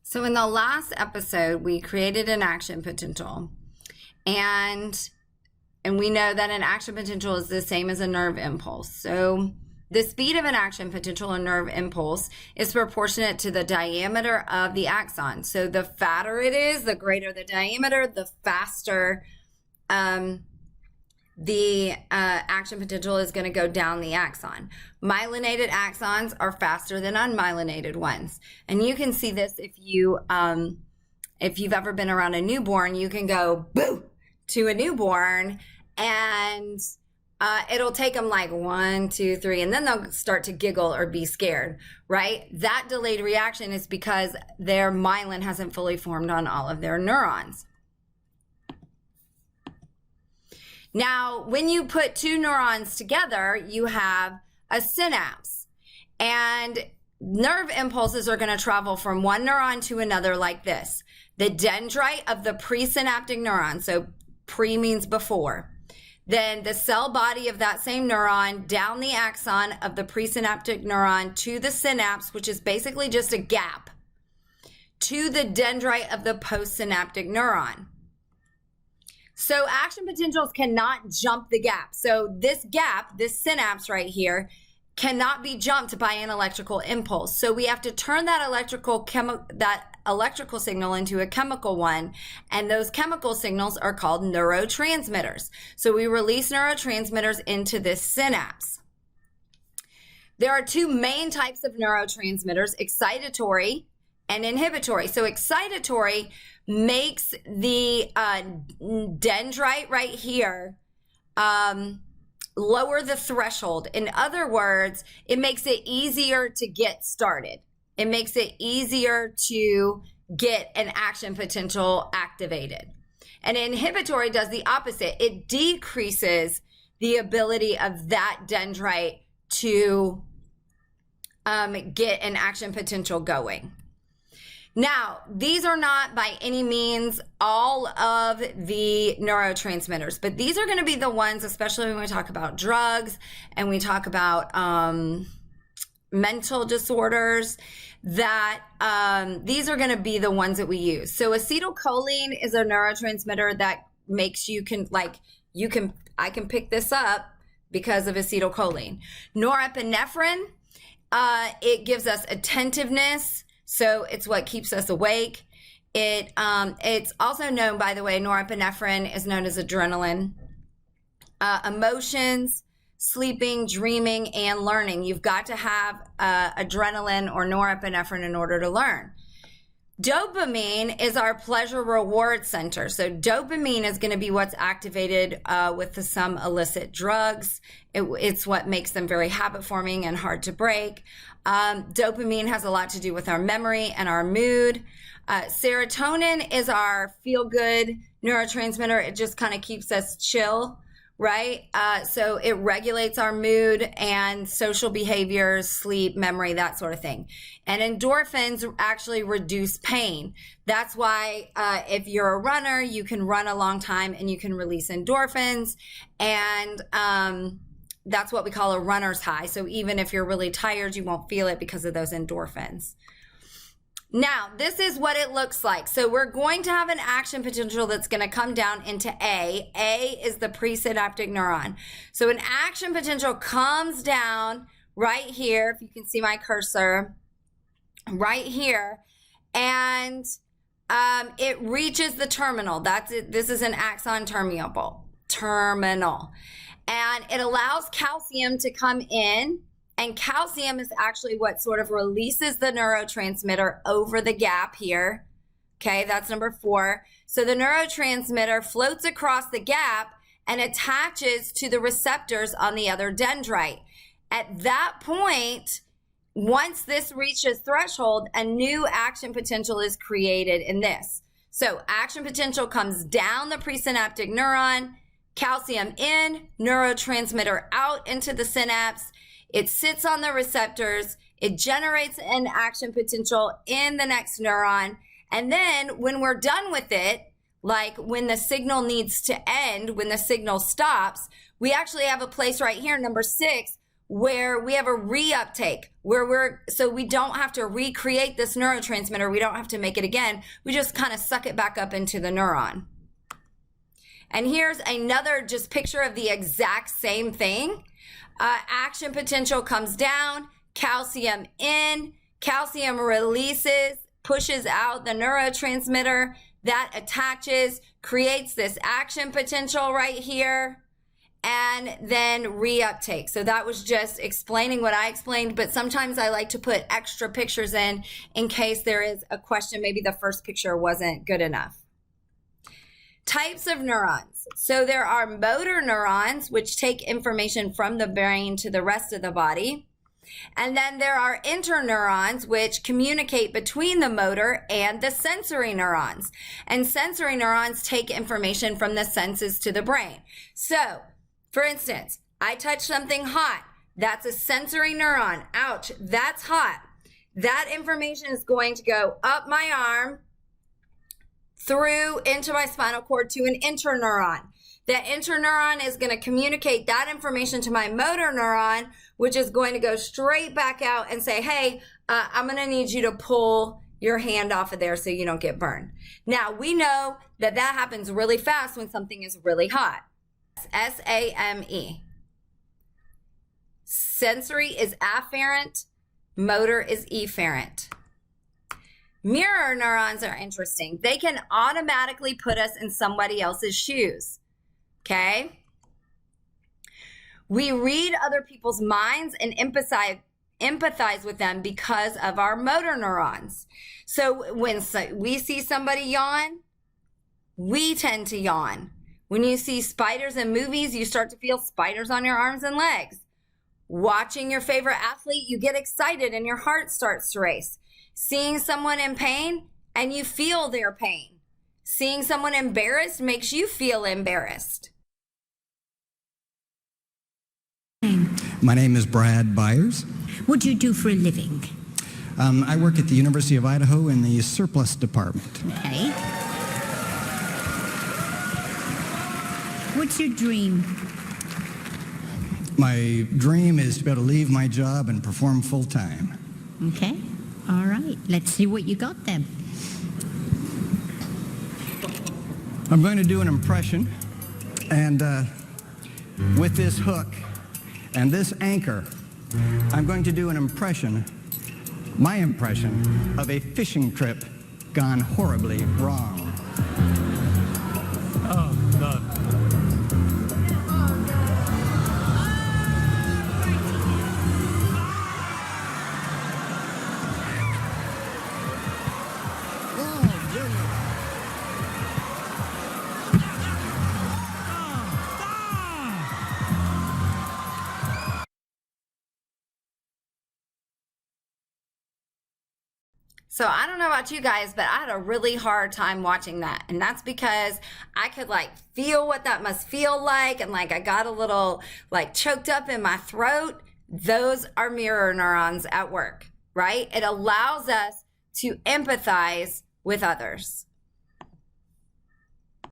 So in the last episode, we created an action potential, and we know that an action potential is the same as a nerve impulse. So the speed of an action potential or nerve impulse is proportionate to the diameter of the axon. So the fatter it is, the greater the diameter, the faster the action potential is going to go down the axon. Myelinated axons are faster than unmyelinated ones. And you can see this if you've ever been around a newborn. You can go boo to a newborn and it'll take them like 1, 2, 3, and then they'll start to giggle or be scared, right? That delayed reaction is because their myelin hasn't fully formed on all of their neurons. Now, when you put two neurons together, you have a synapse, and nerve impulses are going to travel from one neuron to another like this. The dendrite of the presynaptic neuron, so pre means before, then the cell body of that same neuron down the axon of the presynaptic neuron to the synapse, which is basically just a gap, to the dendrite of the postsynaptic neuron. So action potentials cannot jump the gap. So this gap, this synapse right here, cannot be jumped by an electrical impulse. So we have to turn that electrical signal into a chemical one, and those chemical signals are called neurotransmitters. So we release neurotransmitters into this synapse. There are two main types of neurotransmitters, excitatory and inhibitory. So excitatory makes the dendrite right here lower the threshold. In other words, it makes it easier to get started. It makes it easier to get an action potential activated. And inhibitory does the opposite. It decreases the ability of that dendrite to get an action potential going. Now, these are not by any means all of the neurotransmitters, but these are going to be the ones, especially when we talk about drugs and we talk about mental disorders, that these are going to be the ones that we use. So acetylcholine is a neurotransmitter that makes I can pick this up because of acetylcholine. Norepinephrine, it gives us attentiveness. So it's what keeps us awake. It's also known, by the way, norepinephrine is known as adrenaline. Emotions, sleeping, dreaming, and learning. You've got to have adrenaline or norepinephrine in order to learn. Dopamine is our pleasure reward center. So dopamine is going to be what's activated with some illicit drugs. It's what makes them very habit forming and hard to break. Dopamine has a lot to do with our memory and our mood. Serotonin is our feel-good neurotransmitter. It just kind of keeps us chill, right? So it regulates our mood and social behaviors, sleep, memory, that sort of thing. And endorphins actually reduce pain. That's why if you're a runner, you can run a long time and you can release endorphins. And that's what we call a runner's high. So even if you're really tired, you won't feel it because of those endorphins. Now, this is what it looks like. So we're going to have an action potential that's going to come down into A. A is the presynaptic neuron. So an action potential comes down right here, if you can see my cursor, right here, and it reaches the terminal. That's it. This is an axon terminal. And it allows calcium to come in, and calcium is actually what sort of releases the neurotransmitter over the gap here. Okay, that's number 4. So the neurotransmitter floats across the gap and attaches to the receptors on the other dendrite. At that point, once this reaches threshold, a new action potential is created in this. So action potential comes down the presynaptic neuron, calcium in, neurotransmitter out into the synapse. It sits on the receptors. It generates an action potential in the next neuron. And then when we're done with it, like when the signal needs to end, when the signal stops, we actually have a place right here, number 6, where we have a reuptake, so we don't have to recreate this neurotransmitter. We don't have to make it again. We just kind of suck it back up into the neuron. And here's another just picture of the exact same thing. Action potential comes down, calcium in, calcium releases, pushes out the neurotransmitter that attaches, creates this action potential right here, and then reuptake. So that was just explaining what I explained, but sometimes I like to put extra pictures in case there is a question. Maybe the first picture wasn't good enough. Types of neurons. So there are motor neurons, which take information from the brain to the rest of the body. And then there are interneurons, which communicate between the motor and the sensory neurons. And sensory neurons take information from the senses to the brain. So, for instance, I touch something hot. That's a sensory neuron. Ouch, that's hot. That information is going to go up my arm, through into my spinal cord to an interneuron. That interneuron is going to communicate that information to my motor neuron, which is going to go straight back out and say, hey, I'm going to need you to pull your hand off of there so you don't get burned. Now, we know that that happens really fast when something is really hot. SAME. Sensory is afferent, motor is efferent. Mirror neurons are interesting. They can automatically put us in somebody else's shoes. Okay? We read other people's minds and empathize with them because of our motor neurons. So when we see somebody yawn, we tend to yawn. When you see spiders in movies, you start to feel spiders on your arms and legs. Watching your favorite athlete, you get excited and your heart starts to race. Seeing someone in pain and you feel their pain. Seeing someone embarrassed makes you feel embarrassed. My name is Brad Byers. What do you do for a living? I work at the University of Idaho in the surplus department. Okay. What's your dream? My dream is to be able to leave my job and perform full time. Okay. All right. Let's see what you got then. I'm going to do an impression, and with this hook and this anchor, I'm going to do an impression, my impression, of a fishing trip gone horribly wrong. Oh, God. So I don't know about you guys, but I had a really hard time watching that. And that's because I could feel what that must feel like. And I got a little choked up in my throat. Those are mirror neurons at work, right? It allows us to empathize with others.